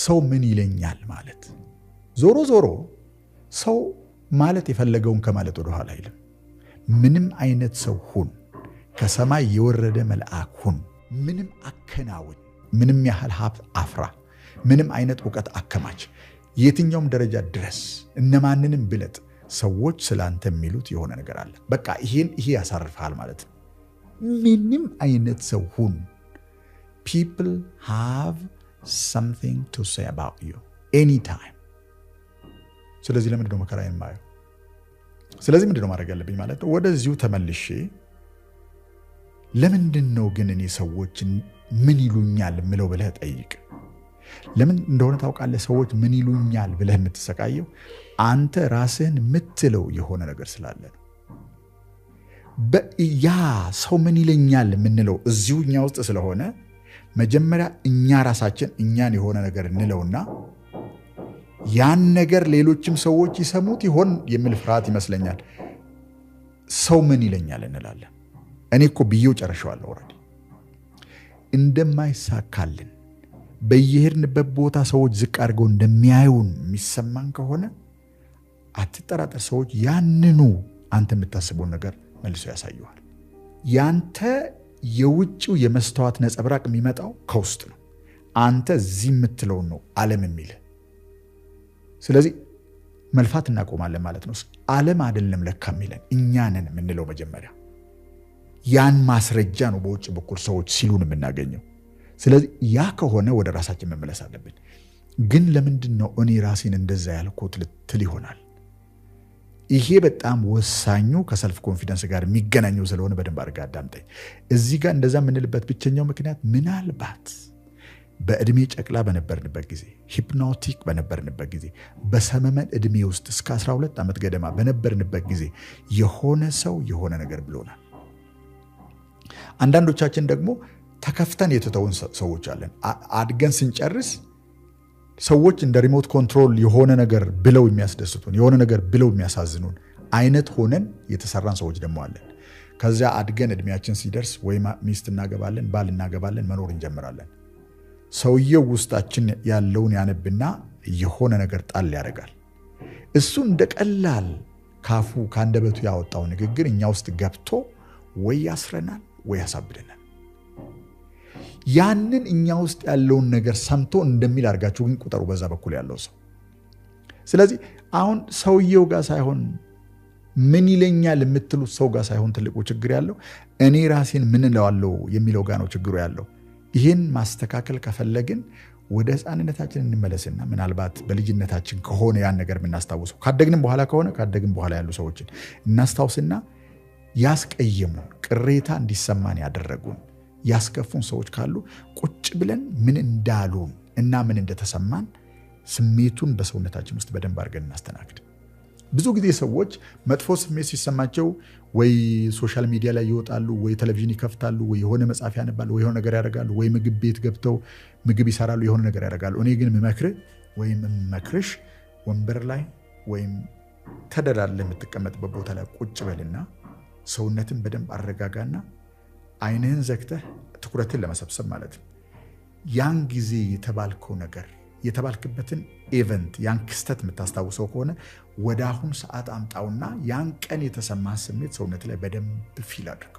ሰው ምን ይለኛል ማለት ዞሮ ሰው ማለት የፈለገውን ከማለት ወደ ኋላ አይልም። ምንም አይነት ሰው ሁን፣ ከሰማይ የወረደ መልአክ ሁን፣ ምንም አከናውን፣ ምንም ያህል ሀብት አፍራ፣ ምንም አይነት ዕውቀት አከማች፣ የትኛውም ደረጃ ድረስ፣ እነማንንም ብለጥ፣ ሰዎች ስላንተ የሚሉት የሆነ ነገር አለ። በቃ ይሄ ያሳርፍሃል ማለት ነው። ምንም አይነት ሰው ሁን፣ people have something to say about you anytime። ስለዚህ ለምንድን ነው መከራዬን ማየው? ስለዚህ ምንድን ነው ማድረግ ያለብኝ ማለት ነው? ወደዚሁ ተመልሼ ለምንድን ነው ግን እኔ ሰዎችን ምን ይሉኛል ምለው ብለህ ጠይቅ። ለምን እንደሆነ ታውቃለህ? ሰዎች ምን ይሉኛል ብለህ የምትሰቃየው አንተ ራስህን የምትለው የሆነ ነገር ስላለ ነው። ያ ሰው ምን ይለኛል የምንለው እዚሁ እኛ ውስጥ ስለሆነ መጀመሪያ እኛ ራሳችን እኛን የሆነ ነገር እንለውና ያን ነገር ሌሎችም ሰዎች ይሰሙት ይሆን የሚል ፍርሃት ይመስለኛል ሰው ምን ይለኛል እንላለን። እኔ እኮ ብዬው ጨርሼዋለሁ ኦልሬዲ። እንደማይሳካልን በየሄድንበት ቦታ ሰዎች ዝቅ አድርገው እንደሚያዩን የሚሰማን ከሆነ አትጠራጠር፣ ሰዎች ያንኑ አንተ የምታስበውን ነገር መልሶ ያሳዩሃል። ያንተ የውጭው የመስተዋት ነጸብራቅ የሚመጣው ከውስጥ ነው። አንተ እዚህ የምትለውን ነው ዓለም የሚል። ስለዚህ መልፋት እናቆማለን ማለት ነው። ዓለም አይደለም ለካ የሚለን እኛ ነን የምንለው መጀመሪያ። ያን ማስረጃ ነው በውጭ በኩል ሰዎች ሲሉን የምናገኘው። ስለዚህ ያ ከሆነ ወደ ራሳችን መመለስ አለብን። ግን ለምንድን ነው እኔ ራሴን እንደዛ ያልኩት ልትል ይሆናል። ይሄ በጣም ወሳኙ ከሰልፍ ኮንፊደንስ ጋር የሚገናኘው ስለሆነ በደንብ አድርጋ አዳምጠኝ። እዚህ ጋር እንደዛ የምንልበት ብቸኛው ምክንያት ምናልባት በእድሜ ጨቅላ በነበርንበት ጊዜ፣ ሂፕኖቲክ በነበርንበት ጊዜ፣ በሰመመን እድሜ ውስጥ እስከ 12 ዓመት ገደማ በነበርንበት ጊዜ የሆነ ሰው የሆነ ነገር ብሎናል። አንዳንዶቻችን ደግሞ ተከፍተን የተተውን ሰዎች አለን። አድገን ስንጨርስ ሰዎች እንደ ሪሞት ኮንትሮል የሆነ ነገር ብለው የሚያስደስቱን፣ የሆነ ነገር ብለው የሚያሳዝኑን አይነት ሆነን የተሰራን ሰዎች ደግሞ አለን። ከዚያ አድገን እድሜያችን ሲደርስ ወይ ሚስት እናገባለን፣ ባል እናገባለን፣ መኖር እንጀምራለን። ሰውየው ውስጣችን ያለውን ያነብና የሆነ ነገር ጣል ያደርጋል። እሱ እንደ ቀላል ካፉ ከአንደበቱ ያወጣው ንግግር እኛ ውስጥ ገብቶ ወይ ያስረናል ወይ ያሳብደናል። ያንን እኛ ውስጥ ያለውን ነገር ሰምቶ እንደሚል አድርጋችሁ ግን ቁጠሩ በዛ በኩል ያለው ሰው። ስለዚህ አሁን ሰውየው ጋር ሳይሆን ምን ይለኛል የምትሉት ሰው ጋር ሳይሆን ትልቁ ችግር ያለው እኔ ራሴን ምን እለዋለሁ የሚለው ጋር ነው ችግሩ ያለው። ይህን ማስተካከል ከፈለግን ወደ ሕፃንነታችን እንመለስና ምናልባት በልጅነታችን ከሆነ ያን ነገር የምናስታውሰው፣ ካደግንም በኋላ ከሆነ ካደግን በኋላ ያሉ ሰዎችን እናስታውስና ያስቀየሙን፣ ቅሬታ እንዲሰማን ያደረጉን፣ ያስከፉን ሰዎች ካሉ ቁጭ ብለን ምን እንዳሉን እና ምን እንደተሰማን ስሜቱን በሰውነታችን ውስጥ በደንብ አድርገን እናስተናግድ። ብዙ ጊዜ ሰዎች መጥፎ ስሜት ሲሰማቸው ወይ ሶሻል ሚዲያ ላይ ይወጣሉ፣ ወይ ቴሌቪዥን ይከፍታሉ፣ ወይ የሆነ መጽሐፍ ያነባሉ፣ ወይ የሆነ ነገር ያደርጋሉ፣ ወይ ምግብ ቤት ገብተው ምግብ ይሰራሉ፣ የሆነ ነገር ያደርጋሉ። እኔ ግን የምመክርህ ወይም የምመክርሽ ወንበር ላይ ወይም ተደላድለህ የምትቀመጥበት ቦታ ላይ ቁጭ በልና ሰውነትን በደንብ አረጋጋና አይንህን ዘግተህ ትኩረትን ለመሰብሰብ ማለት ነው። ያን ጊዜ የተባልከው ነገር የተባልክበትን ኢቨንት ያን ክስተት የምታስታውሰው ከሆነ ወደ አሁን ሰዓት አምጣውና ያን ቀን የተሰማ ስሜት ሰውነት ላይ በደንብ ፊል አድርገው።